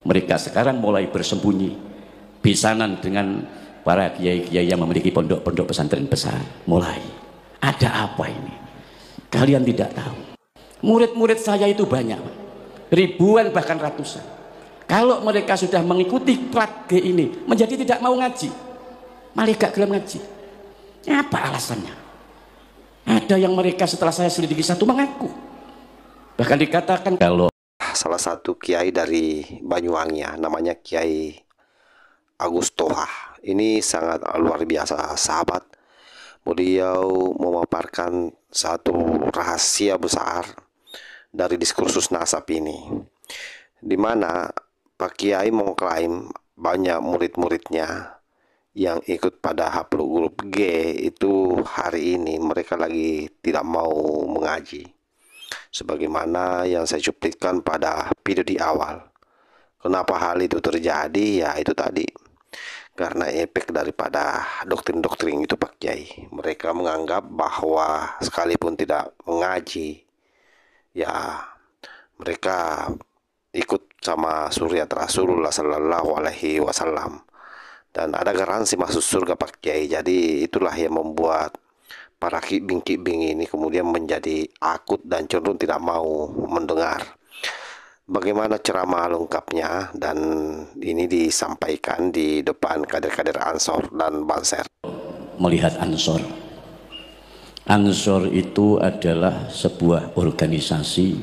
Mereka sekarang mulai bersembunyi besanan dengan para kiai-kiai yang memiliki pondok-pondok pesantren besar. Mulai ada apa ini? Kalian tidak tahu. Murid-murid saya itu banyak, ribuan bahkan ratusan. Kalau mereka sudah mengikuti plat G ini menjadi tidak mau ngaji, malah gak gelem ngaji. Apa alasannya? Ada yang mereka setelah saya selidiki satu mengaku, bahkan dikatakan kalau salah satu kiai dari Banyuwangi ya, namanya Kiai Agus Toha. Ini sangat luar biasa sahabat. Beliau memaparkan satu rahasia besar dari diskursus nasab ini, di mana Pak Kiai mengklaim banyak murid-muridnya yang ikut pada Haplu grup G itu hari ini mereka lagi tidak mau mengaji. Sebagaimana yang saya cuplikan pada video di awal. Kenapa hal itu terjadi? Ya itu tadi, karena efek daripada doktrin-doktrin itu Pak Kiai. Mereka menganggap bahwa sekalipun tidak mengaji, ya mereka ikut sama suriat Rasulullah Sallallahu Alaihi Wasallam dan ada garansi masuk surga Pak Kiai. Jadi itulah yang membuat para kibing-kibing ini kemudian menjadi akut dan cenderung tidak mau mendengar. Bagaimana ceramah lengkapnya, dan ini disampaikan di depan kader-kader Ansor dan Banser. Melihat Ansor itu adalah sebuah organisasi.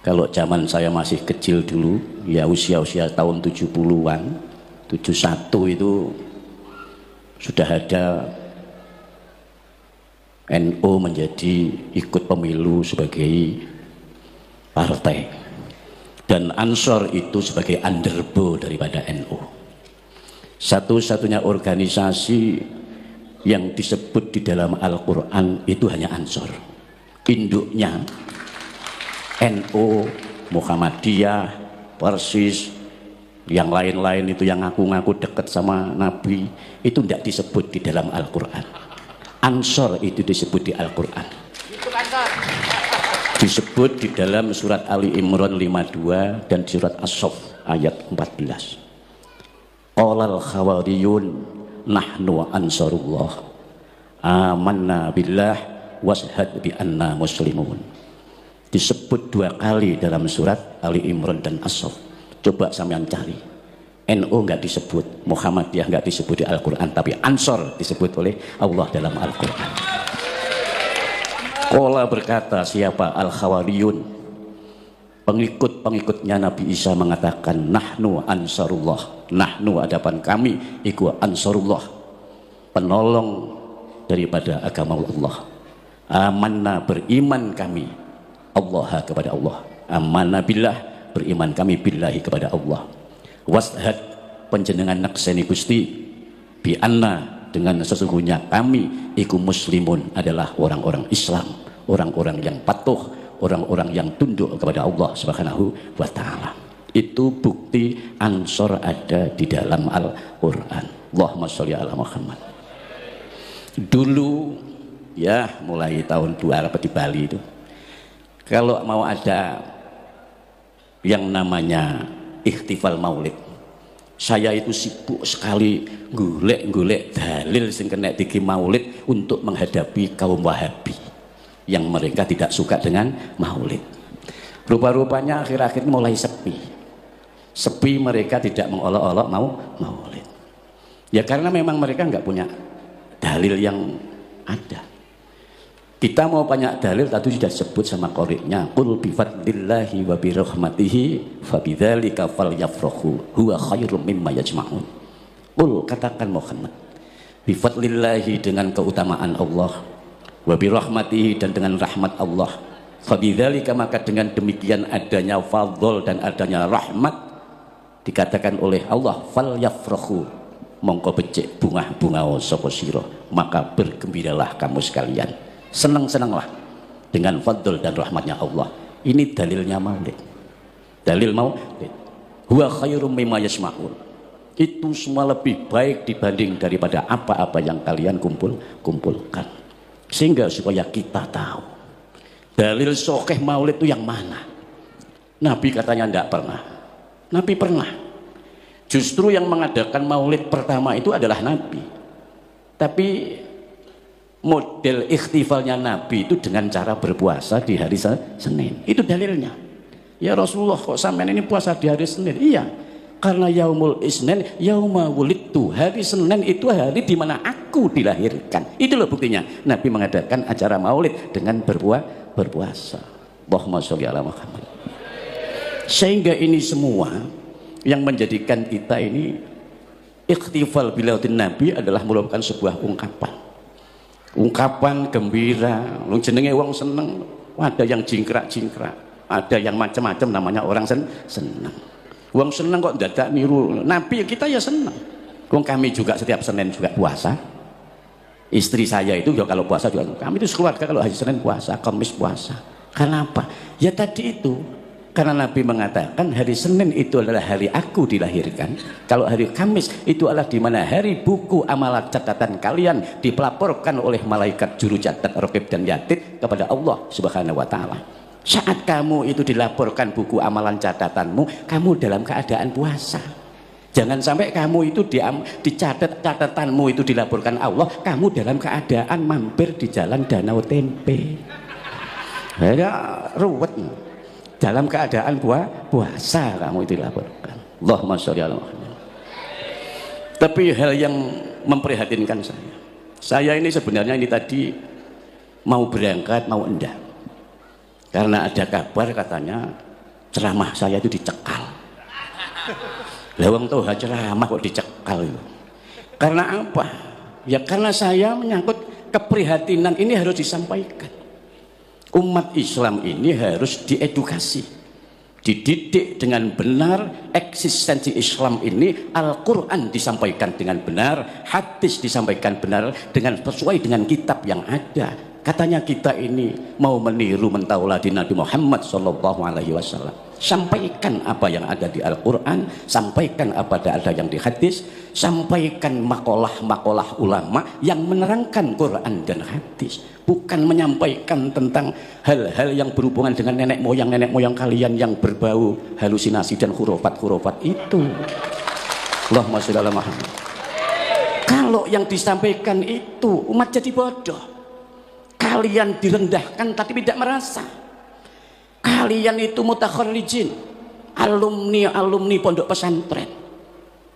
Kalau zaman saya masih kecil dulu, ya usia-usia tahun 70-an, 71 itu sudah ada NU menjadi ikut pemilu sebagai partai, dan Ansor itu sebagai underbo daripada NU. Satu-satunya organisasi yang disebut di dalam Al-Quran itu hanya Ansor. Induknya NU, Muhammadiyah, Persis, yang lain-lain itu yang ngaku-ngaku dekat sama Nabi itu tidak disebut di dalam Al-Quran. Ansor itu disebut di Al-Quran, disebut di dalam surat Ali Imran 52 dan surat As-Saff ayat 14. Qolal khawariyun nahnu ansarullah amanna billah washhad bi anna muslimun. Disebut dua kali dalam surat Ali Imran dan As-Saff. Coba sampean cari, NU nggak disebut, Muhammadiyah nggak disebut di Al-Quran, tapi Ansor disebut oleh Allah dalam Al-Quran. Qala berkata siapa? Al-Khawariyun, pengikut-pengikutnya Nabi Isa mengatakan nahnu ansarullah, nahnu hadapan kami iku ansarullah, penolong daripada agama Allah. Amanna beriman kami Allah kepada Allah, amanna billah beriman kami billahi kepada Allah. Washad penjenengan nakseni Gusti bi anna dengan sesungguhnya kami iku muslimun adalah orang-orang Islam, orang-orang yang patuh, orang-orang yang tunduk kepada Allah Subhanahu wa taala. Itu bukti Ansor ada di dalam Al-Qur'an. Allahumma sholli ala Muhammad. Dulu ya mulai tahun 2000 di Bali itu, kalau mau ada yang namanya Ihtifal Maulid, saya itu sibuk sekali golek-golek dalil sing kena diki Maulid untuk menghadapi kaum Wahabi yang mereka tidak suka dengan Maulid. Rupa-rupanya akhir-akhir mulai sepi, mereka tidak mengolok-olok mau Maulid. Ya karena memang mereka nggak punya dalil yang ada. Kita mau banyak dalil, tadi sudah sebut sama qori'nya, qul bifadlillahi wa birahmatihi fabidzalika falyafrahu huwa khairum mimma yajma'un. Qul, katakan Muhammad, bifadlillahi dengan keutamaan Allah, wa birahmatihi dan dengan rahmat Allah, fabidzalika maka dengan demikian adanya fadl dan adanya rahmat dikatakan oleh Allah falyafrahu, mongko becik bunga-bunga sapa sira, maka bergembiralah kamu sekalian, senang-senanglah dengan fadl dan rahmatnya Allah. Ini dalilnya Maulid. Dalil Maulid, huwa khairum mimma yasma'un, itu semua lebih baik dibanding daripada apa-apa yang kalian kumpulkan. Sehingga supaya kita tahu dalil sokeh Maulid itu yang mana. Nabi katanya tidak pernah, Nabi pernah. Justru yang mengadakan maulid pertama itu adalah Nabi. Tapi model ikhtifalnya Nabi itu dengan cara berpuasa di hari Senin. Itu dalilnya. Ya Rasulullah, kok sampean ini puasa di hari Senin? Iya, karena yaumul isnin yauma wulidtu. Hari Senin itu hari di mana aku dilahirkan. Itu loh buktinya Nabi mengadakan acara maulid dengan berpuasa. Allahumma sholli ala Muhammad. Sehingga ini semua yang menjadikan kita ini ikhtifal bilaudin Nabi adalah merupakan sebuah ungkapan gembira. Lu jenenge wong seneng, ada yang jingkrak-jingkrak, ada yang macam-macam, namanya orang seneng. Wong seneng kok dadak niru Nabi, kita ya seneng. Wong kami juga setiap Senin juga puasa. Istri saya itu ya kalau puasa juga, kami itu keluarga kalau hari Senin puasa, Kamis puasa. Kenapa? Ya tadi itu, karena Nabi mengatakan hari Senin itu adalah hari aku dilahirkan. Kalau hari Kamis itu adalah di mana hari buku amalan catatan kalian dipelaporkan oleh malaikat juru catat Raqib dan Yatid kepada Allah Subhanahu wa taala. Saat kamu itu dilaporkan buku amalan catatanmu, kamu dalam keadaan puasa. Jangan sampai kamu itu dicatat catatanmu itu dilaporkan Allah, kamu dalam keadaan mampir di jalan Danau Tempe. Ya ruwet. Dalam keadaan puasa kamu itu dilaporkan. Allahumma sholli ala Muhammad. Tapi hal yang memprihatinkan saya ini sebenarnya ini tadi mau berangkat mau enggak, karena ada kabar katanya ceramah saya itu dicekal. Lawang tuh ceramah kok dicekal itu. Karena apa? Ya karena saya menyangkut keprihatinan ini harus disampaikan. Umat Islam ini harus diedukasi, dididik dengan benar. Eksistensi Islam ini, Al-Quran disampaikan dengan benar, hadis disampaikan benar dengan sesuai dengan kitab yang ada. Katanya kita ini mau meniru mentauladi Nabi Muhammad SAW. Sampaikan apa yang ada di Al-Quran, sampaikan apa yang ada yang di hadis, sampaikan makalah-makalah ulama yang menerangkan Quran dan hadis, bukan menyampaikan tentang hal-hal yang berhubungan dengan nenek moyang kalian yang berbau halusinasi dan hurufat itu. Allahumma sholli ala Muhammad. Kalau yang disampaikan itu umat jadi bodoh, kalian direndahkan tapi tidak merasa. Kalian itu mutakharrijin, alumni pondok pesantren,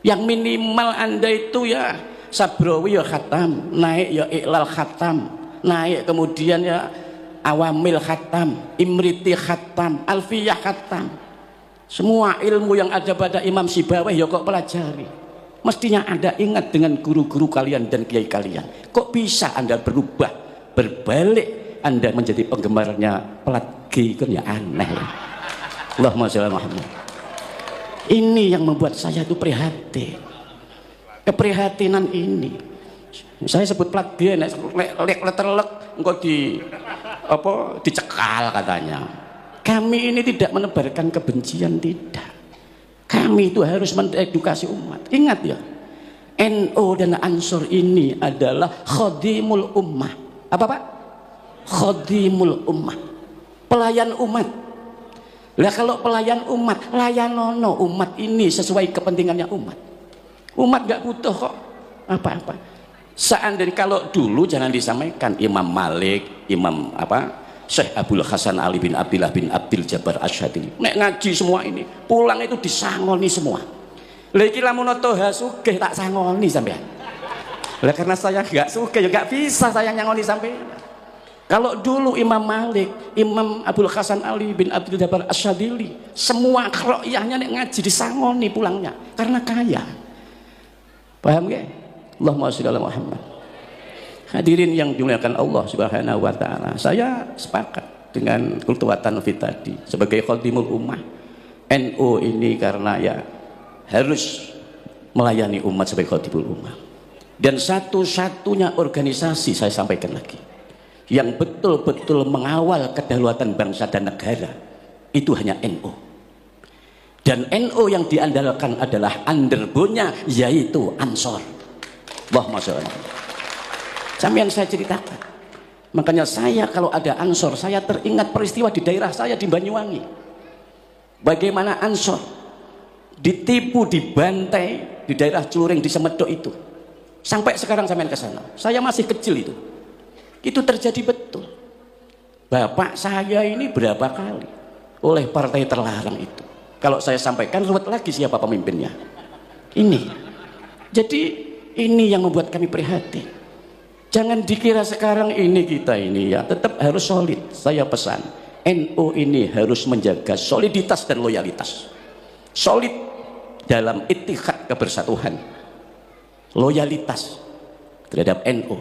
yang minimal Anda itu ya Sabrawi ya khatam, naik ya Iqlal khatam, naik kemudian ya Awamil khatam, Imriti khatam, Alfiyah khatam. Semua ilmu yang ada pada Imam Sibawayh ya kok pelajari. Mestinya Anda ingat dengan guru-guru kalian dan kiai kalian. Kok bisa Anda berubah, berbalik Anda menjadi penggemarnya pelat G, kan ya aneh. Allahumma sholli ala Muhammad. Ini yang membuat saya itu prihatin. Keprihatinan ini. Saya sebut plat G, letter-lek engkau dicekal katanya. Kami ini tidak menebarkan kebencian, tidak. Kami itu harus mengedukasi umat. Ingat ya, NU dan Ansor ini adalah khadimul ummah. Apa Pak? Khadimul ummah, pelayan umat. Lah kalau pelayan umat, layanono umat ini sesuai kepentingannya umat. Umat gak butuh kok apa-apa. Seandainya kalau dulu jangan disampaikan Imam Malik, Imam Syekh Abdul Hasan Ali bin Abdillah bin Abdul Jabbar Asyadili, nek ngaji semua ini pulang itu disangoni semua. Lah iki lamun toha sugih tak sangoni sampean. Lah karena saya gak sugih ya gak bisa saya nyangoni sampean. Kalau dulu Imam Malik, Imam Abdul Hasan Ali bin Abdul Jabbar Asyadili, semua kroyahnya nek ngaji disangoni pulangnya karena kaya. Paham gak? Allahumma sholli ala Muhammad. Hadirin yang dimuliakan Allah Subhanahu wa taala, saya sepakat dengan Kultuwatan Fi tadi sebagai khadimul ummah. NU ini karena ya harus melayani umat sebagai khadimul ummah. Dan satu-satunya organisasi, saya sampaikan lagi, yang betul-betul mengawal kedaulatan bangsa dan negara itu hanya NU. Dan NU yang diandalkan adalah underbone-nya yaitu Ansor. Allahumma sholli. Sampai yang saya ceritakan. Makanya saya kalau ada Ansor, saya teringat peristiwa di daerah saya di Banyuwangi. Bagaimana Ansor ditipu, dibantai di daerah Celuring, di Semedok itu. Sampai sekarang sampean ke sana. Saya masih kecil itu. Itu terjadi betul. Bapak saya ini berapa kali oleh partai terlarang itu. Kalau saya sampaikan ruwet lagi siapa pemimpinnya. Ini. Jadi ini yang membuat kami prihatin. Jangan dikira sekarang ini kita ini ya tetap harus solid. Saya pesan, NU ini harus menjaga soliditas dan loyalitas. Solid dalam ittihad kebersatuan, loyalitas terhadap NU.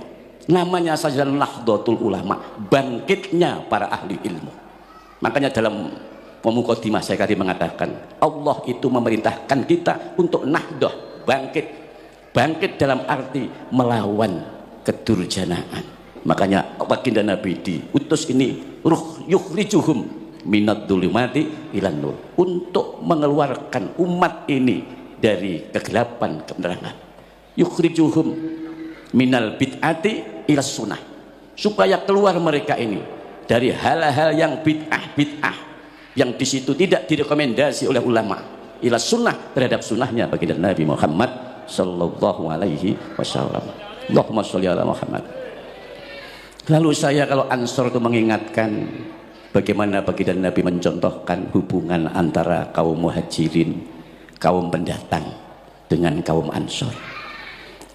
Namanya saja Nahdlatul Ulama, bangkitnya para ahli ilmu. Makanya dalam Mukadimah saya tadi mengatakan Allah itu memerintahkan kita untuk nahdah, bangkit dalam arti melawan kedurjanaan. Makanya baginda Nabi diutus ini yukhrijuhum minad dzulumati ilan nur, untuk mengeluarkan umat ini dari kegelapan kebenaran. Yukhrijuhum minal bid'ati ila sunnah, supaya keluar mereka ini dari hal-hal yang bid'ah yang di situ tidak direkomendasi oleh ulama, ila sunnah, terhadap sunnahnya baginda Nabi Muhammad sallallahu alaihi wasallam. Allahumma sholli ala Muhammad. Lalu saya kalau Ansor itu mengingatkan bagaimana baginda Nabi mencontohkan hubungan antara kaum muhajirin, kaum pendatang dengan kaum Ansor.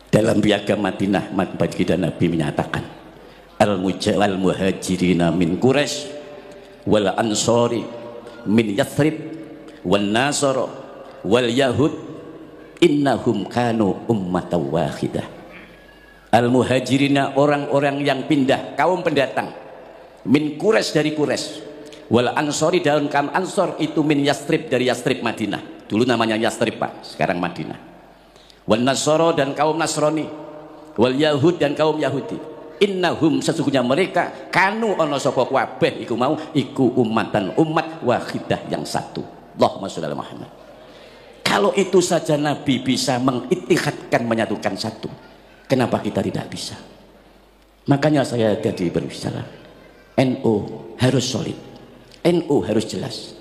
Dalam piagam Madinah baginda Nabi menyatakan al muhajirina min Quraisy wal ansori min Yathrib wal nasara wal yahud innahum kanu ummatan wahidah. Al muhajirina, orang-orang yang pindah, kaum pendatang, min Quraisy, dari Quraisy, wal ansori, dan kaum Ansor itu min Yathrib, dari Yathrib Madinah. Dulu namanya Yathrib Pak, sekarang Madinah. Wal nasara, dan kaum Nasrani, wal yahud, dan kaum Yahudi. Innahum, sesungguhnya mereka, kanu ono sapa kabeh iku mau iku ummatan, umat wahidah, yang satu. Allahumma sholli ala Muhammad. Kalau itu saja Nabi bisa mengittihadkan, menyatukan satu, kenapa kita tidak bisa? Makanya saya tadi berbicara, NU harus solid, NU harus jelas.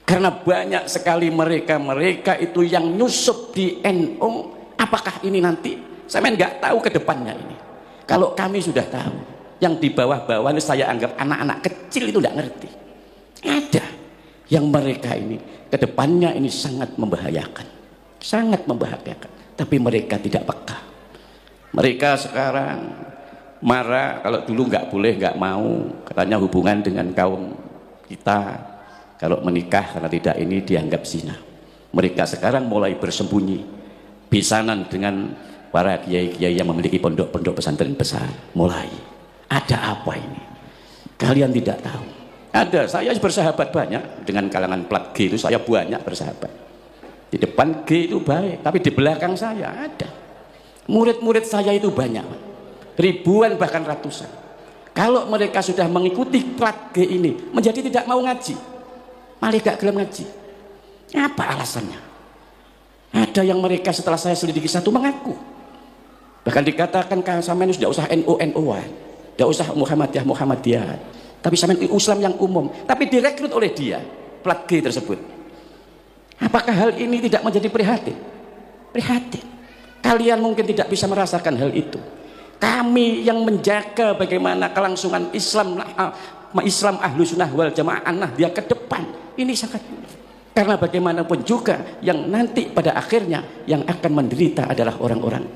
Karena banyak sekali mereka itu yang nyusup di NU. Apakah ini nanti? Saya nggak tahu ke depannya ini. Kalau kami sudah tahu, yang di bawah-bawah ini saya anggap anak-anak kecil itu tidak ngerti. Ada yang mereka ini ke depannya ini sangat membahayakan, sangat membahayakan. Tapi mereka tidak peka. Mereka sekarang marah kalau dulu nggak boleh, nggak mau, katanya hubungan dengan kaum kita kalau menikah karena tidak ini dianggap zina. Mereka sekarang mulai bersembunyi, bisanan dengan para kiai-kiai yang memiliki pondok-pondok pesantren besar. Mulai ada apa ini? Kalian tidak tahu. Ada, saya bersahabat banyak dengan kalangan plat G itu, saya banyak bersahabat. Di depan G itu baik, tapi di belakang saya ada. Murid-murid saya itu banyak, ribuan bahkan ratusan. Kalau mereka sudah mengikuti plat G ini, menjadi tidak mau ngaji, malah gak gelem ngaji. Apa alasannya? Ada yang mereka setelah saya selidiki satu mengaku, bahkan dikatakan kang sampean sudah usah NU-NU-an, tidak usah Muhammadiyah, tapi sampean Islam yang umum, tapi direkrut oleh dia plat G tersebut. Apakah hal ini tidak menjadi prihatin? Prihatin. Kalian mungkin tidak bisa merasakan hal itu. Kami yang menjaga bagaimana kelangsungan Islam ahlu sunnah wal jamaah dia ke depan, ini sangat mudah. Karena bagaimanapun juga yang nanti pada akhirnya yang akan menderita adalah orang-orang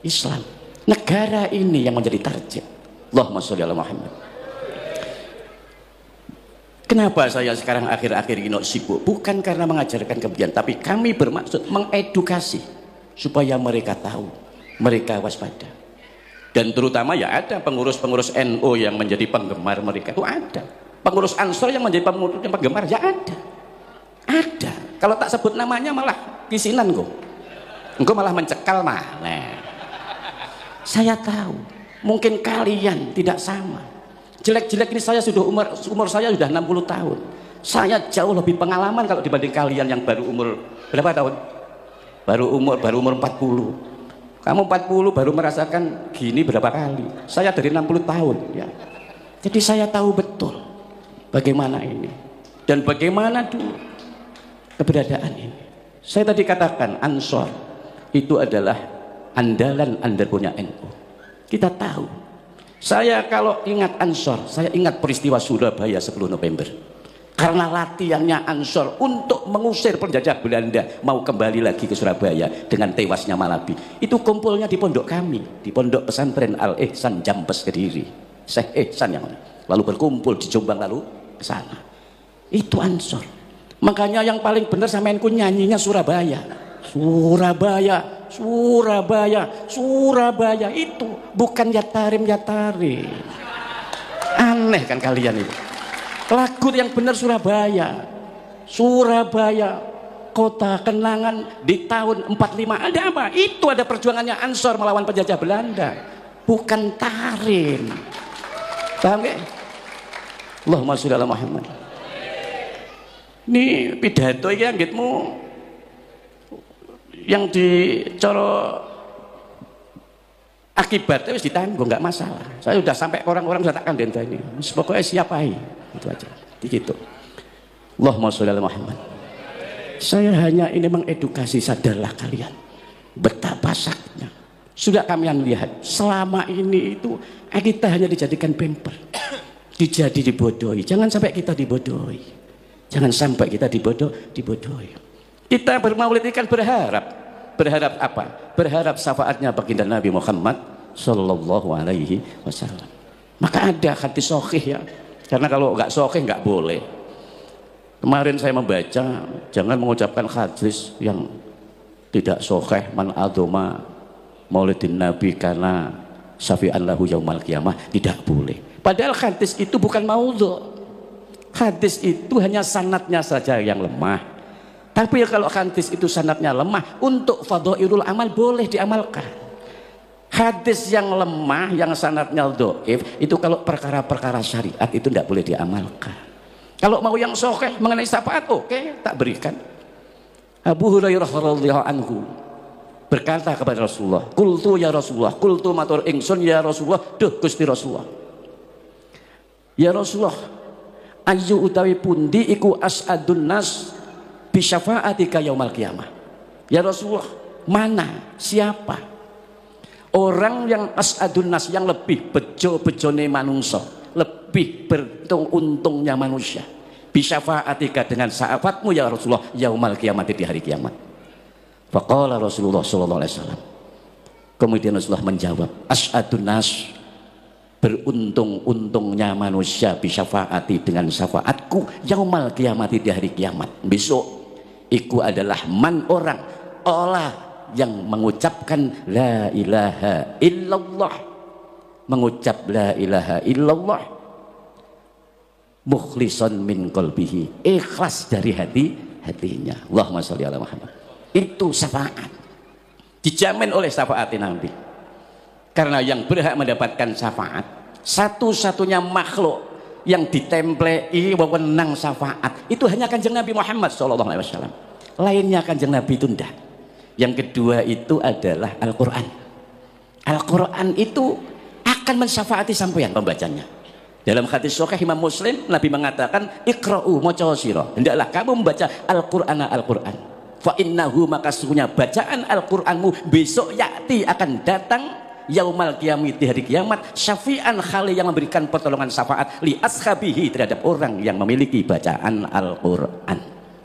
Islam. Negara ini yang menjadi target. Allahumma sholli ala Muhammad. Kenapa saya sekarang akhir-akhir ini sibuk? Bukan karena mengajarkan kebencian, tapi kami bermaksud mengedukasi supaya mereka tahu, mereka waspada. Dan terutama ya ada pengurus-pengurus NU yang menjadi penggemar mereka itu ada. Pengurus Ansor yang menjadi penggemar ya ada. Ada. Kalau tak sebut namanya malah kisinan kok. Engkau malah mencekal mana. Saya tahu, mungkin kalian tidak sama. Jelek-jelek ini saya sudah umur saya sudah 60 tahun. Saya jauh lebih pengalaman kalau dibanding kalian yang baru umur berapa tahun? Baru umur 40. Kamu 40 baru merasakan gini berapa kali? Saya dari 60 tahun ya. Jadi saya tahu betul bagaimana ini dan bagaimana dulu keberadaan ini. Saya tadi katakan Ansor itu adalah andalan punya NU. Kita tahu. Saya kalau ingat Ansor, saya ingat peristiwa Surabaya 10 November. Karena latihannya Ansor untuk mengusir penjajah Belanda mau kembali lagi ke Surabaya dengan tewasnya Malabi. Itu kumpulnya di pondok kami, di pondok pesantren Al Ihsan Jambes Kediri. Syekh Ihsan yang mana? Lalu berkumpul di Jombang lalu ke sana. Itu Ansor. Makanya yang paling benar samenku nyanyinya Surabaya. Surabaya, Surabaya, Surabaya itu bukan Yatarim. Aneh kan kalian itu. Lagu yang benar Surabaya. Surabaya, kota kenangan di tahun 45. Ada apa? Itu ada perjuangannya Ansor melawan penjajah Belanda. Bukan Tarim. Paham gak? Allahumma sholli ala Muhammad. Ini pidato iki anggitmu yang dicoro akibatnya wis ditanggung, nggak masalah. Saya sudah sampai orang-orang sudah tak kandenta ini. Pokoknya siapai itu aja. Gitu. Allahumma sholli ala Muhammad. Saya hanya ini mengedukasi, sadarlah kalian betapa sakitnya. Sudah kalian lihat selama ini itu kita hanya dijadikan bemper, dibodohi. Jangan sampai kita dibodohi. Jangan sampai kita dibodohi. Kita bermaulid ini kan berharap apa? Berharap syafaatnya baginda Nabi Muhammad Sallallahu Alaihi Wasallam. Maka ada hadis sahih ya. Karena kalau nggak sahih nggak boleh. Kemarin saya membaca, jangan mengucapkan hadis yang tidak sahih, man adoma maulidin Nabi karena syafi'an lahu yaumal qiyamah, tidak boleh. Padahal hadis itu bukan maudhu. Hadis itu hanya sanadnya saja yang lemah. Tapi ya kalau hadis itu sanadnya lemah, untuk fadhailul amal boleh diamalkan. Hadis yang lemah, yang sanadnya dhaif, itu kalau perkara-perkara syariat itu tidak boleh diamalkan. Kalau mau yang sahih mengenai syafaat, oke, tak berikan. Abu Hurairah radhiyallahu anhu berkata kepada Rasulullah, "Qultu ya Rasulullah, qultu matur ingsun ya Rasulullah, duh Gusti Rasulullah. Ya Rasulullah, ayu utawi pundi iku as'adun nas bi syafaatika yaumal qiyamah." Ya Rasulullah, mana, siapa orang yang as'adun nas, yang lebih bejo-bejone manungsa, lebih beruntung-untungnya manusia, bi syafaatika, dengan syafaatmu ya Rasulullah yaumal qiyamah, di hari kiamat. Faqala Rasulullah sallallahu alaihi wasallam, kemudian Rasulullah menjawab, as'adun nas, beruntung-untungnya manusia, bisyafaati, dengan syafaatku yaumal qiyamati, di hari kiamat besok, iku adalah man, orang Allah yang mengucapkan la ilaha illallah, mengucap la ilaha illallah mukhlisan min qalbihi, ikhlas dari hatinya. Allahumma sholli ala Muhammad. Itu syafaat, dijamin oleh syafaat Nabi. Karena yang berhak mendapatkan syafaat, satu-satunya makhluk yang ditemplei wewenang syafaat itu hanya Kanjeng Nabi Muhammad SAW. Lainnya Kanjeng Nabi itu tidak. Yang kedua itu adalah Al-Quran. Al-Quran itu akan mensyafaati sampeyan pembacanya. Dalam hadis sahih Imam Muslim, Nabi mengatakan, iqra'u maca sira, hendaklah kamu membaca Al-Quran, Al-Quran. Fa innahu, maka sesungguhnya bacaan Al-Quranmu besok yakti, akan datang yaumal qiyamah, di hari kiamat, syafi'an, khali, yang memberikan pertolongan syafaat li ashabihi, terhadap orang yang memiliki bacaan Al-Quran.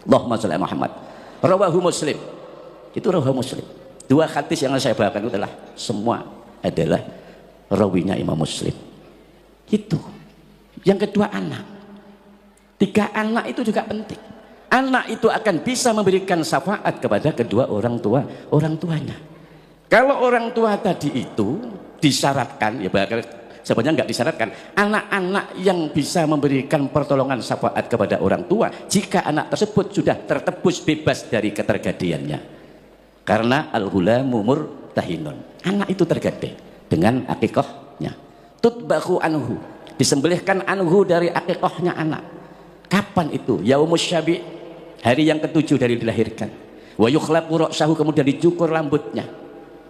Allahumma sholli ala Muhammad. Rawahu Muslim. Itu rawahu Muslim. Dua hadis yang saya bawakan itu adalah semua adalah rawinya Imam Muslim. Itu. Yang kedua anak. 3 anak itu juga penting. Anak itu akan bisa memberikan syafaat kepada kedua orang tuanya. Kalau orang tua tadi itu disyaratkan, ya sebenarnya nggak disyaratkan, anak-anak yang bisa memberikan pertolongan syafaat kepada orang tua jika anak tersebut sudah tertebus bebas dari ketergadiannya. Karena al-ghulamu murtahinun, anak itu tergade dengan akikahnya. Tutbahu anhu, disembelihkan anhu dari akikahnya anak. Kapan itu? Yaumus syabi', hari yang ke-7 dari dilahirkan. Wa yukhlaqu ra'sahu, kemudian dicukur rambutnya.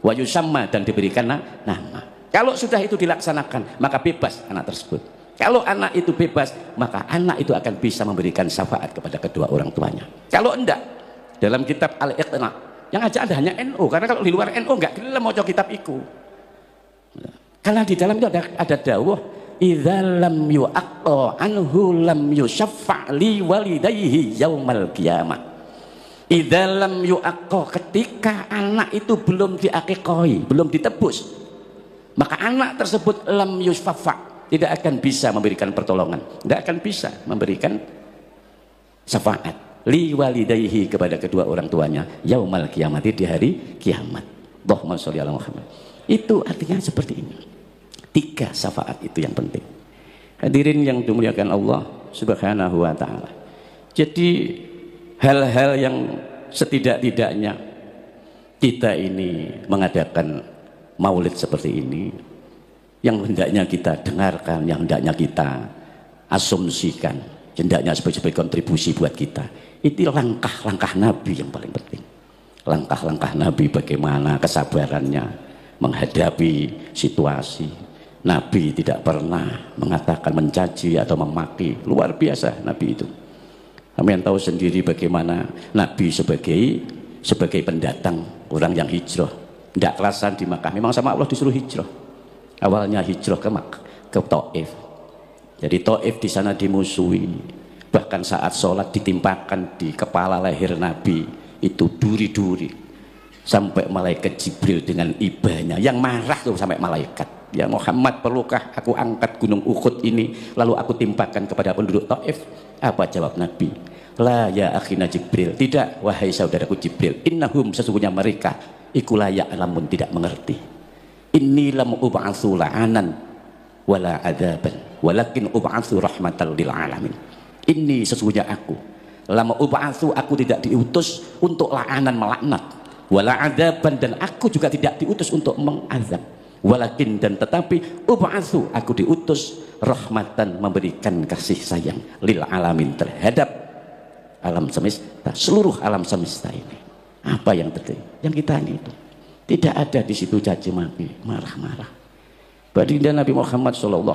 Wa yusamma, dan diberikan nama. Kalau sudah itu dilaksanakan, maka bebas anak tersebut. Kalau anak itu bebas, maka anak itu akan bisa memberikan syafaat kepada kedua orang tuanya. Kalau enggak, dalam kitab Al-Iqna. Yang aja ada hanya NU, karena kalau di luar NU nggak gelem maca kitab iku. Karena di dalam itu ada dawuh idza lam yu'aqqa anhu lam yusyaffa li walidayhi yaumal qiyamah. Idza lam yu'aqqa, ketika anak itu belum diakikoi, belum ditebus, maka anak tersebut lam yusyaffa, tidak akan bisa memberikan pertolongan, tidak akan bisa memberikan syafaat li walidayhi, kepada kedua orang tuanya yaumal qiyamah, di hari kiamat. Allahumma sholli ala Muhammad. Itu artinya seperti ini. 3 syafaat itu yang penting. Hadirin yang dimuliakan Allah Subhanahu wa taala. Jadi hal-hal yang setidak-tidaknya kita ini mengadakan maulid seperti ini, yang hendaknya kita dengarkan, yang hendaknya kita asumsikan, hendaknya sebagai kontribusi buat kita. Itu langkah-langkah Nabi yang paling penting. Langkah-langkah Nabi bagaimana kesabarannya menghadapi situasi. Nabi tidak pernah mengatakan mencaci atau memaki. Luar biasa Nabi itu. Kalian tahu sendiri bagaimana Nabi sebagai pendatang, orang yang hijrah, tidak kerasan di Makkah. Memang sama Allah disuruh hijrah. Awalnya hijrah ke Taif. Jadi Taif di sana dimusuhi. Bahkan saat sholat ditimpakan di kepala leher Nabi itu duri-duri. Sampai malaikat Jibril dengan ibanya yang marah tuh, sampai malaikat. Ya Muhammad, perlukah aku angkat gunung Uhud ini lalu aku timpakan kepada penduduk Taif? Apa jawab Nabi? La ya akhina Jibril. Tidak, wahai saudaraku Jibril. Innahum, sesungguhnya mereka, ikulah ya'lamun, tidak mengerti. Inni lam ub'atsu la'anan wala adaban walakin ub'atsu rahmatan lil alamin. Inni, sesungguhnya aku, lam ub'atsu, aku tidak diutus untuk la'anan, melaknat, wala adaban, dan aku juga tidak diutus untuk mengazab. Walakin, dan tetapi, ub'atsu, aku diutus rahmatan, memberikan kasih sayang lil alamin, terhadap alam semesta, seluruh alam semesta ini. Apa yang terjadi? Yang kita ini itu tidak ada di situ caci maki, marah-marah. Baginda Nabi Muhammad SAW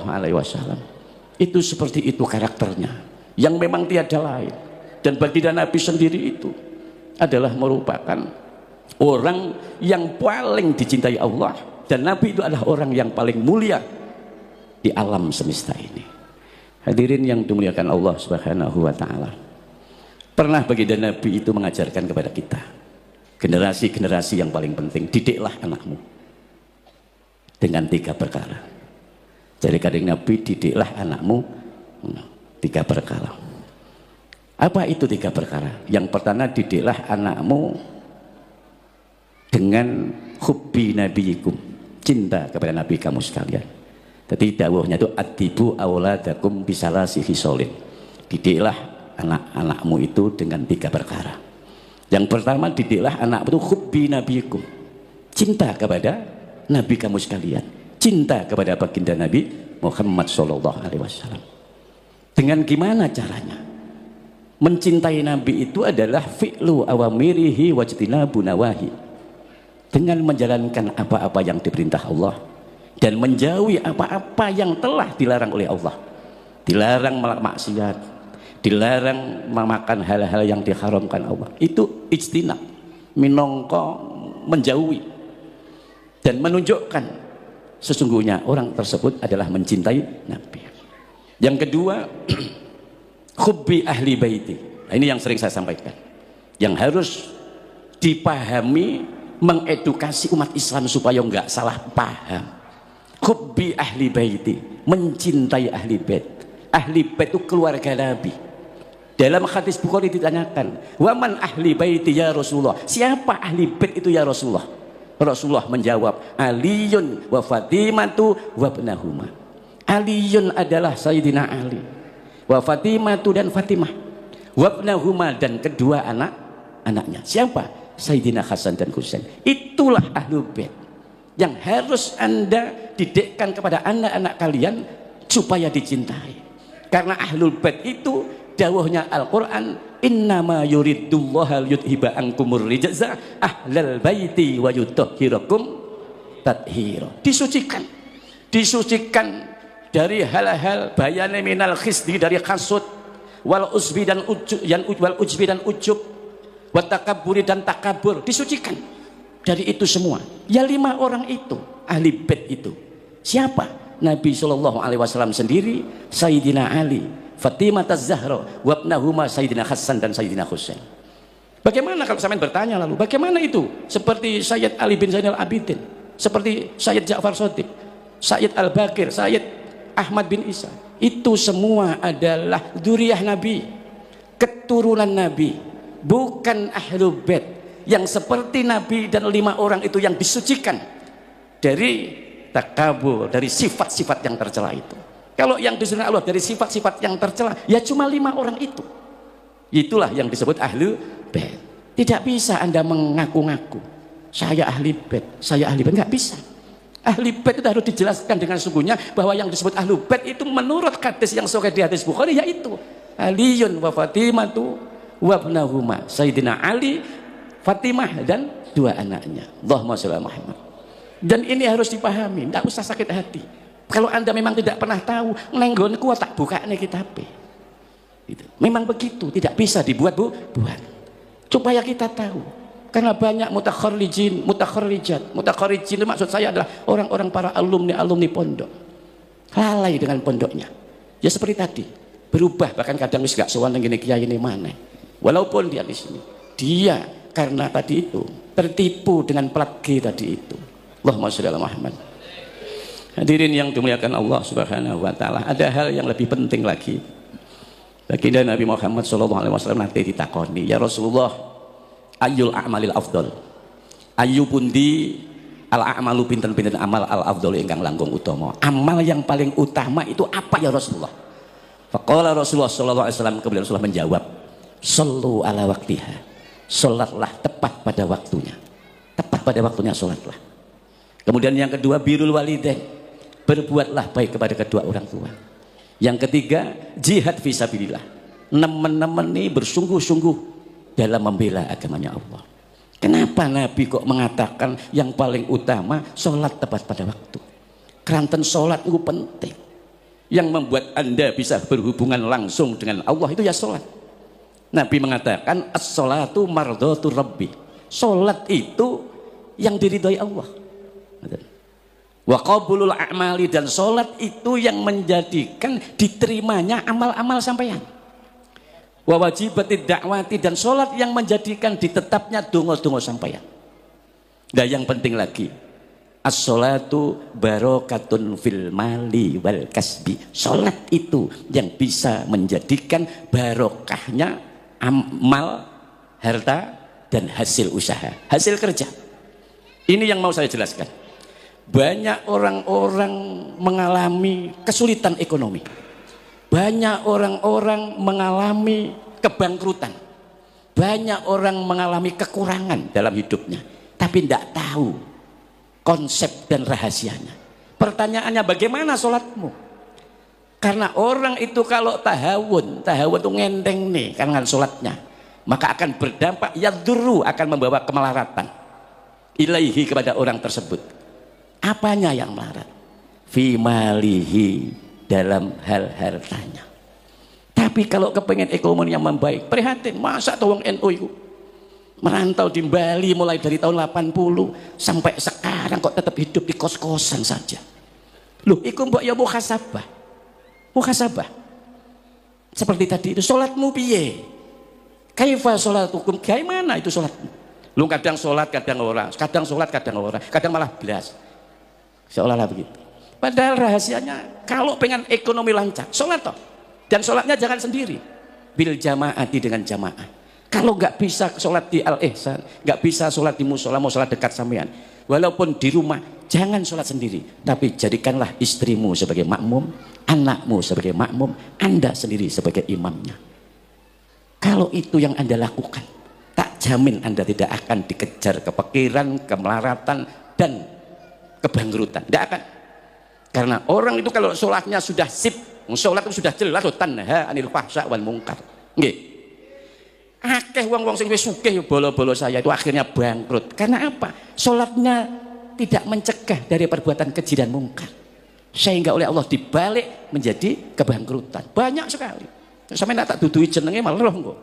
itu seperti itu karakternya, yang memang tiada lain. Dan baginda Nabi sendiri itu adalah merupakan orang yang paling dicintai Allah. Dan Nabi itu adalah orang yang paling mulia di alam semesta ini. Hadirin yang dimuliakan Allah Subhanahu wa taala. Pernah baginda Nabi itu mengajarkan kepada kita, generasi-generasi yang paling penting, didiklah anakmu dengan 3 perkara. Jadi kadang Nabi, didiklah anakmu 3 perkara. Apa itu 3 perkara? Yang pertama, didiklah anakmu dengan hubbi nabiyikum, cinta kepada Nabi kamu sekalian. Jadi dawuhnya itu adibu auladakum bisalasi hisolin. Didiklah anak-anakmu itu dengan 3 perkara. Yang pertama, didiklah anak itu hubbi nabiyikum, cinta kepada Nabi kamu sekalian, cinta kepada baginda Nabi Muhammad SAW. Dengan gimana caranya? Mencintai Nabi itu adalah fi'lu awamirihi wajtinabu nawahi, dengan menjalankan apa-apa yang diperintah Allah dan menjauhi apa-apa yang telah dilarang oleh Allah. Dilarang maksiat, dilarang memakan hal-hal yang diharamkan Allah. Itu ijtinab, minangka menjauhi dan menunjukkan sesungguhnya orang tersebut adalah mencintai Nabi. Yang kedua, hubbi ahli baiti. Nah, ini yang sering saya sampaikan, yang harus dipahami, mengedukasi umat Islam supaya enggak salah paham. Hubbi ahli baiti, mencintai ahli bait. Ahli bait itu keluarga Nabi. Dalam hadis Bukhari ditanyakan, "Waman ahli baiti ya Rasulullah?" Siapa ahli bait itu ya Rasulullah? Rasulullah menjawab, "Aliyun wa Fatimatu wa ibnahuma." Aliyun adalah Sayyidina Ali, wa Fatimatu dan Fatimah, wa ibnahuma dan kedua anak-anaknya. Siapa? Sayyidina Hasan dan Husain. Itulah ahlul bait yang harus Anda didikkan kepada anak-anak kalian supaya dicintai. Karena ahlul bait itu dawuhnya Al-Qur'an, innama yuridullahu liyudhiba ankumur rijza ahlal baiti wa yutahhirakum tathira. Disucikan dari hal-hal bayane minal khisdi, dari hasud, wal usbi dan ujub, wal ujbi dan ujub, wa takabburi dan takabur, disucikan dari itu semua. Ya 5 orang itu, ahli bait itu. Siapa? Nabi SAW sendiri, Sayyidina Ali, Fatimah Az-Zahra, wabnahuma Sayyidina Hasan dan Sayyidina Husain. Bagaimana kalau sampean bertanya lalu, bagaimana itu? Seperti Sayyid Ali bin Zainal Abidin, seperti Sayyid Ja'far Shadiq, Sayyid Al-Baqir, Sayyid Ahmad bin Isa. Itu semua adalah dzurriyyah Nabi, keturunan Nabi, bukan ahlul bait yang seperti Nabi dan 5 orang itu yang disucikan dari takabur, dari sifat-sifat yang tercela itu. Kalau yang disuruh Allah dari sifat-sifat yang tercela, ya cuma 5 orang itu. Itulah yang disebut ahlu bait. Tidak bisa Anda mengaku-ngaku saya ahli bait, saya ahli bait, nggak bisa. Ahli bait itu harus dijelaskan dengan sungguhnya bahwa yang disebut ahlu bait itu menurut hadis yang sahih di hadis Bukhari yaitu Aliyun wa Fatimatu wa ibnahuma, Sayyidina Ali, Fatimah dan 2 anaknya. Allahumma shalli ala Muhammad. Dan ini harus dipahami, tidak usah sakit hati. Kalau Anda memang tidak pernah tahu, nenggonku tak buka nih kitab. Gitu. Memang begitu, tidak bisa dibuat buat. Supaya kita tahu. Karena banyak mutakharrijin, mutakharrijat. Mutakharrijin itu maksud saya adalah orang-orang para alumni pondok. Lalai dengan pondoknya. Ya seperti tadi, berubah bahkan kadang wis gak sowan ngene kiai ini mana. Walaupun dia di sini, dia karena tadi itu tertipu dengan plat G tadi itu. Allahumma sholli ala Muhammad. Hadirin yang dimuliakan Allah Subhanahu wa taala, ada hal yang lebih penting lagi. Baginda Nabi Muhammad SAW nanti ditakoni, ya Rasulullah, ayyul a'malil afdal? Ayu pundi al a'malu pinten-pinten amal al afdal ingkang langkung utama. Amal yang paling utama itu apa ya Rasulullah? Faqala Rasulullah SAW, kemudian Rasulullah menjawab, shollu ala waqtiha. Salatlah tepat pada waktunya. Tepat pada waktunya salatlah. Kemudian yang kedua, birrul walidain, berbuatlah baik kepada kedua orang tua. Yang ketiga, jihad fisabilillah, nemen-nemen nih bersungguh-sungguh dalam membela agamanya Allah. Kenapa Nabi kok mengatakan yang paling utama sholat tepat pada waktu? Keranten sholat itu penting. Yang membuat Anda bisa berhubungan langsung dengan Allah itu ya sholat. Nabi mengatakan as-sholatu mardhatu rabbi, sholat itu yang diridhoi Allah. Wa qabulul a'mali, dan sholat itu yang menjadikan diterimanya amal-amal sampeyan. Wa wajibatid da'wati, dan sholat yang menjadikan ditetapnya donga-donga sampeyan. Dan yang penting lagi, as-sholatu barokatun fil mali wal kasbi, sholat itu yang bisa menjadikan barokahnya amal, harta, dan hasil usaha, hasil kerja. Ini yang mau saya jelaskan. Banyak orang-orang mengalami kesulitan ekonomi. Banyak orang-orang mengalami kebangkrutan. Banyak orang mengalami kekurangan dalam hidupnya. Tapi tidak tahu konsep dan rahasianya. Pertanyaannya, bagaimana sholatmu? Karena orang itu kalau tahawun itu ngendeng nih karena sholatnya, maka akan berdampak yadurru, akan membawa kemelaratan ilaihi, kepada orang tersebut. Apanya yang melarat? Fi malihi, dalam hal hartanya. Tapi kalau kepengen ekonomi yang membaik, prihatin, masa tuh wong NU itu merantau di Bali mulai dari tahun 80 sampai sekarang kok tetap hidup di kos-kosan saja. Loh, iku mbok ya muhasabah. Muhasabah. Seperti tadi itu, sholatmu piye? Kaifa sholatukum? Bagaimana itu sholatmu? Lu kadang sholat, kadang orang, kadang sholat, kadang orang, kadang malah belas. Seolah-olah begitu. Padahal rahasianya, kalau pengen ekonomi lancar, sholat toh. Dan sholatnya jangan sendiri, bil jamaati, dengan jamaah. Kalau nggak bisa sholat di al-ihsan, nggak bisa sholat di musola, mau sholat dekat sampean, walaupun di rumah, jangan sholat sendiri, tapi jadikanlah istrimu sebagai makmum, anakmu sebagai makmum, Anda sendiri sebagai imamnya. Kalau itu yang Anda lakukan, tak jamin Anda tidak akan dikejar kepikiran, kemelaratan, dan kebangkrutan. Tidak akan. Karena orang itu kalau sholatnya sudah sip, sholat itu sudah jelas, tanha anil fahsya wal munkar. Nggih. Akeh wong-wong sing wis sugih bolo-bolo saya itu akhirnya bangkrut. Karena apa? Sholatnya tidak mencegah dari perbuatan keji dan mungkar. Sehingga oleh Allah dibalik menjadi kebangkrutan. Banyak sekali. Sampai tak dudui jenenge malah roh kok.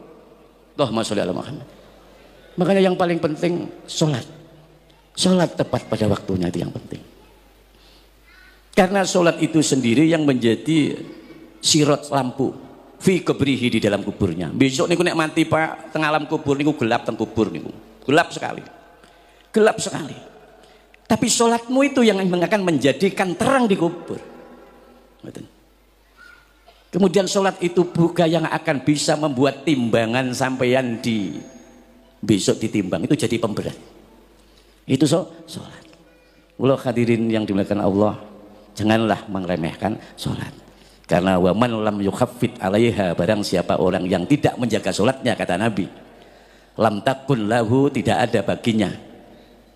Allahumma sholli ala Muhammad. Makanya yang paling penting sholat. Sholat tepat pada waktunya itu yang penting. Karena sholat itu sendiri yang menjadi sirot lampu fi kubrihi, di dalam kuburnya. Besok niku nek mati Pak tengah alam kubur niku gelap teng kubur niku. Gelap sekali. Gelap sekali. Tapi sholatmu itu yang akan menjadikan terang di kubur. Kemudian sholat itu juga yang akan bisa membuat timbangan sampeyan di besok ditimbang itu jadi pemberat. Itu sholat. Walau hadirin yang dimuliakan Allah, janganlah meremehkan sholat. Karena waman lam yukhaffit alaiha, barang siapa orang yang tidak menjaga sholatnya, kata Nabi, lam takun lahu, tidak ada baginya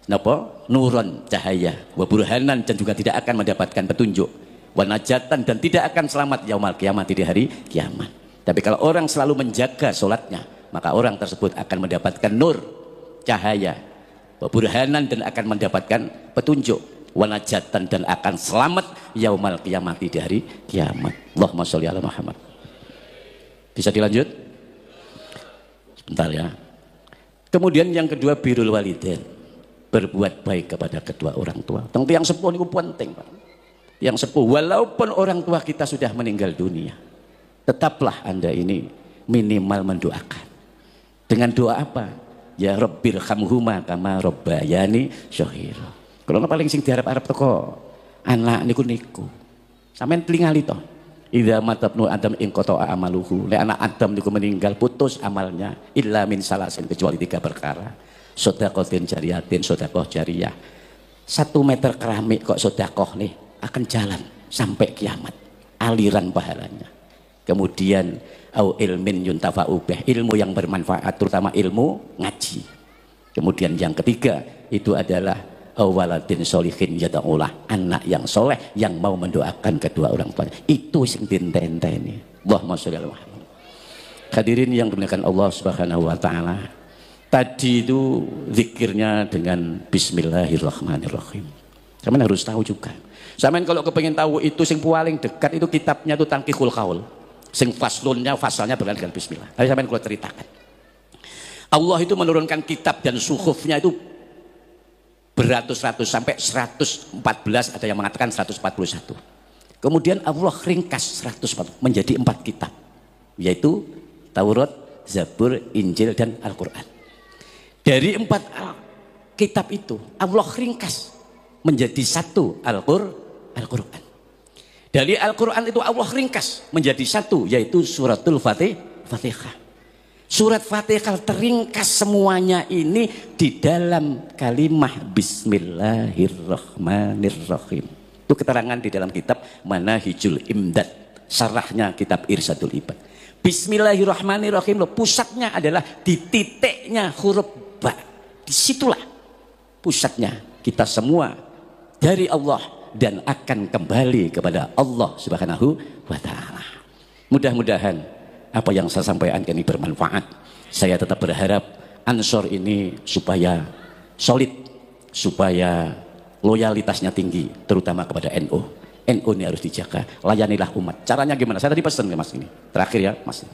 napa nuron, cahaya, wa burhanan, dan juga tidak akan mendapatkan petunjuk, wa najatan, dan tidak akan selamat yaumal kiamat, di hari kiamat. Tapi kalau orang selalu menjaga sholatnya, maka orang tersebut akan mendapatkan nur, cahaya, wa burhanan, dan akan mendapatkan petunjuk, wa najatan, dan akan selamat yaumal kiamat, di hari kiamat. Allahumma sholli ala Muhammad. Bisa dilanjut? Sebentar ya. Kemudian yang kedua, birrul walidain, berbuat baik kepada kedua orang tua. Tentu yang sepuh itu penting, Pak. Yang sepuh, walaupun orang tua kita sudah meninggal dunia, tetaplah Anda ini minimal mendoakan. Dengan doa apa? Ya Rabbil khamhuma kama rabbayani shaghira. Kalau paling sing diharap-harap teko anak niku. Sampeyan telingali toh. Idza matabnu adam in qata'a amaluhu. Nek anak Adam niku meninggal, putus amalnya illa min salasin, kecuali 3 perkara. Sedaqatin jariyatin, sedekah jariyah. 1 meter keramik kok sedekah nih akan jalan sampai kiamat, aliran pahalanya. Kemudian au ilmin yuntafa'u bih, ilmu yang bermanfaat, terutama ilmu ngaji. Kemudian yang ketiga itu adalah waladin sholihin yada'ulah, anak yang soleh yang mau mendoakan kedua orang tuanya. Itu sing dintenteni. Allahumma sholli ala Muhammad. Hadirin yang dimuliakan Allah Subhanahu wa taala, tadi itu zikirnya dengan bismillahirrahmanirrahim. Sampeyan harus tahu juga. Sampeyan kalau kepengen tahu itu sing paling dekat itu kitabnya itu Tanqihul Qaul. Sing fasalnya berkaitan dengan bismillah. Ayo sampeyan kula ceritakan. Allah itu menurunkan kitab dan suhufnya itu beratus-ratus sampai 114, ada yang mengatakan 141. Kemudian Allah ringkas 140 menjadi 4 kitab, yaitu Taurat, Zabur, Injil, dan Al-Quran. Dari 4 kitab itu Allah ringkas menjadi 1 Al-Quran. Dari Al-Quran itu Allah ringkas menjadi 1, yaitu suratul Fatihah. Surat Fatihah teringkas semuanya ini di dalam kalimah Bismillahirrahmanirrahim. Itu keterangan di dalam kitab Manahijul Imdad, sarahnya kitab Irsadul Ibad. Bismillahirrahmanirrahim, pusatnya adalah di titiknya huruf ba. Disitulah pusatnya kita semua dari Allah dan akan kembali kepada Allah Subhanahu wa taala. Mudah-mudahan apa yang saya sampaikan ini bermanfaat. Saya tetap berharap Ansor ini supaya solid, supaya loyalitasnya tinggi, terutama kepada NU. NU ini harus dijaga, layanilah umat. Caranya gimana? Saya tadi pesan ke Mas ini, terakhir ya Mas.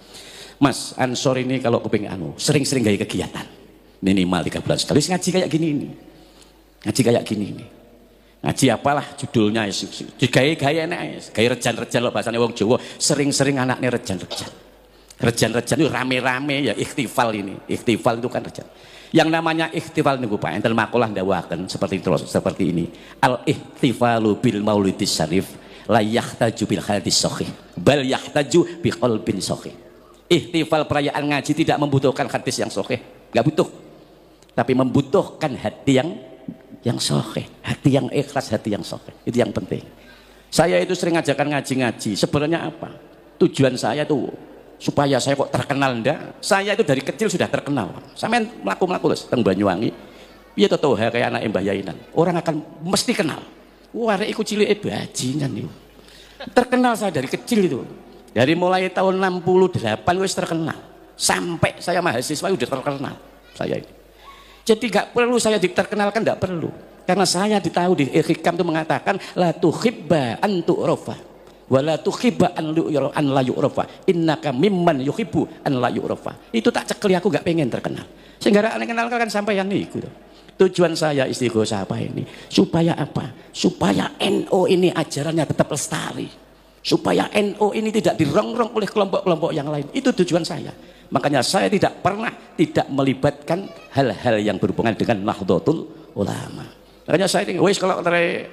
Mas, Ansor ini kalau kepingin sering-sering gaya kegiatan, minimal 3 bulan sekali ngaji kayak gini ini. Ngaji kayak gini ini. Ngaji apalah judulnya, gaya-gaya enak, gaya rejan-rejan loh bahasanya wong Jawa, sering-sering anaknya rejan-rejan. Rejan-rejan itu rame-rame ya, ikhtifal ini. Ikhtifal itu kan rejan. Yang namanya ikhtifal niku Pak enten makalah ndawaken seperti ini. Al ikhtifalu bil maulidis syarif la yahtaju bil hadis sahih bal yahtaju bi qalbin sahih. Ikhtifal perayaan ngaji tidak membutuhkan hadis yang sahih, enggak butuh. Tapi membutuhkan hati yang sahih, hati yang ikhlas, hati yang sahih. Itu yang penting. Saya itu sering ngajakan ngaji-ngaji. Sebenarnya apa? Tujuan saya tuh supaya saya kok terkenal ndak? Saya itu dari kecil sudah terkenal. Sampeyan mlaku-mlaku teng Banyuwangi. Piye to toha kayak anak Mbah Yainan. Orang akan mesti kenal. Wah, arek iku cilike bajingan niku. Terkenal saya dari kecil itu. Dari mulai tahun 68 wis terkenal. Sampai saya mahasiswa udah terkenal saya ini. Jadi gak perlu saya diterkenalkan, gak perlu. Karena saya ditahu di Hikam itu mengatakan la tuhibba antu rofa. wala tuhibba an la yu'rafa innaka mimman yuhibbu an la yu'rafa. Itu tak cekli, aku gak pengen terkenal. Sehingga aneh kenal kan sampai yang itu. Tujuan saya istighosah apa ini? Supaya apa? Supaya NU ini ajarannya tetap lestari. Supaya NU ini tidak dirongrong oleh kelompok-kelompok yang lain. Itu tujuan saya. Makanya saya tidak pernah tidak melibatkan hal-hal yang berhubungan dengan Nahdlatul Ulama. Makanya saya ini, wis kalau dari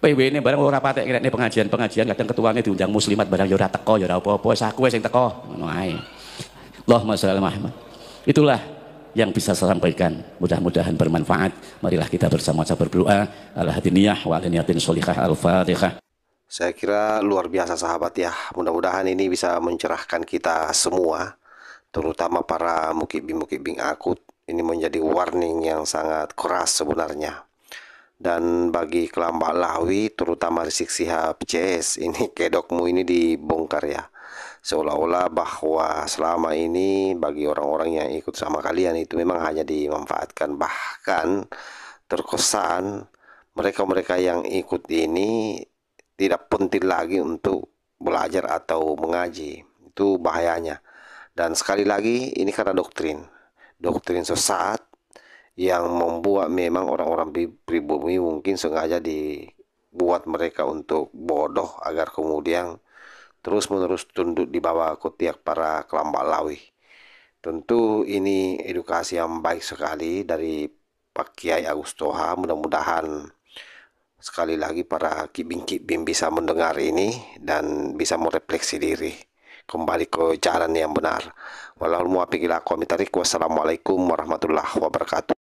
PW ini barang ora patek kira pengajian kadang ketuanya diundang muslimat barang ya ora teko ya ora apa-apa, wis aku sing teko ngono ae. Allahumma shalli Muhammad. Itulah yang bisa saya sampaikan, mudah-mudahan bermanfaat. Marilah kita bersama-sama berdoa ala hadiniyah wa ala niyatin sholihah al-fatihah. Saya kira luar biasa sahabat ya, mudah-mudahan ini bisa mencerahkan kita semua, terutama para mukibing akut. Ini menjadi warning yang sangat keras sebenarnya. Dan bagi Kelambak Lawi, terutama Rizik Syihab CS, ini kedokmu ini dibongkar ya. Seolah-olah bahwa selama ini bagi orang-orang yang ikut sama kalian itu memang hanya dimanfaatkan. Bahkan terkesan mereka-mereka yang ikut ini tidak penting lagi untuk belajar atau mengaji. Itu bahayanya. Dan sekali lagi ini karena doktrin sesat yang membuat memang orang-orang pribumi mungkin sengaja dibuat mereka untuk bodoh agar kemudian terus-menerus tunduk di bawah ketiak para Kelambak Lawi. Tentu ini edukasi yang baik sekali dari Pak Kiai Agus Toha. Mudah-mudahan sekali lagi para kibing-kibing bisa mendengar ini dan bisa merefleksi diri kembali ke jalan yang benar. Wallahul muwaffiq ila aqwamit thoriq. Wassalamualaikum warahmatullahi wabarakatuh.